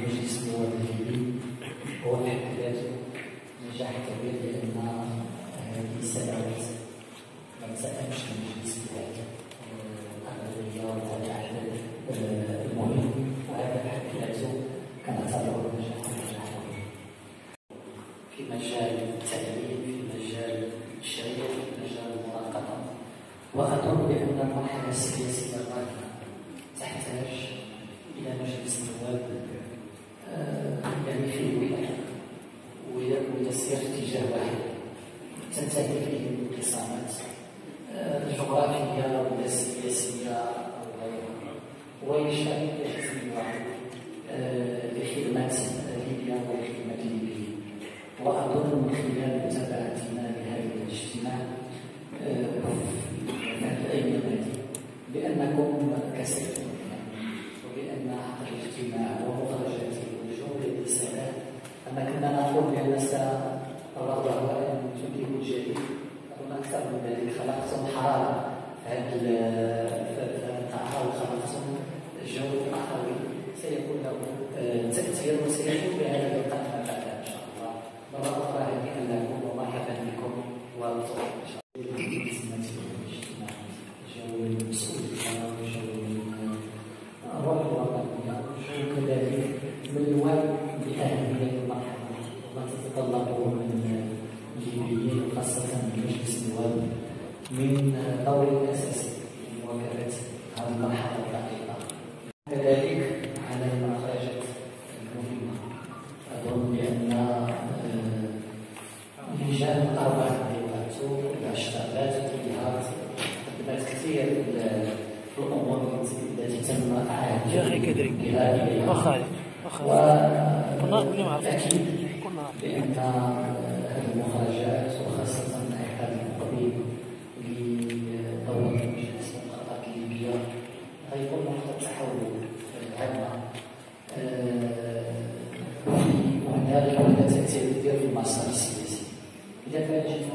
المجلس النواب الليبي هو في حد ذاته نجاح كبير، لأن هذه السنوات ما تساهمش المجلس بذاته الأغلبية والعدد المهم، وهذا في حد ذاته كنعتبره نجاح كبير في مجال التعليم، في مجال التشريع، في مجال المراقبة. وأظن بأن المرحلة السياسية الراهنة تحتاج إلى مجلس النواب يعني فيه ولاية ويسير في اتجاه واحد تنتهي فيه الانقسامات جغرافية ولا سياسية أو غيرها، ويشتغل بحزب واحد لخدمة ليبيا ولخدمة الليبيين. وأظن من خلال متابعتنا لهذا الاجتماع في الأيام بأنكم كسبتم، وبأن عقد الاجتماع ومخرجاته وجملة الرسالات أن كنا نقول بأن سنرضى أن تنتجوا الجديد، أظن أكثر من ذلك خلقتم حرارة هذا التعاون، خلقتم جو أخوي سيكون له تأثير وسيكون بهذا اللقاء ما بعد إن شاء الله. مرة أخرى هنيئا لكم ومرحبا بكم وبالتوفيق إن شاء الله. جو المسؤولية وجو الروح الوطنية وجو كذلك من الواجب بأهمية المرحلة وما تتطلبه من الليبيين وخاصة من مجلس النواب من دور أساسي في مواكبة هذه المرحلة الدقيقة. كذلك على المخرجات المهمة أظن بأن لجان أربع الاشتغالات والجهات قدمت كثير الأمور التي تم عهدها بها وأكيد بأن هذه المخرجات وخاصة إعداد التطبيق لدورة مجلس المخططات الليبية غيكون نقطة تحول هامة، وهنالك وحدة تأثير في المسار السياسي. إذا كان شيء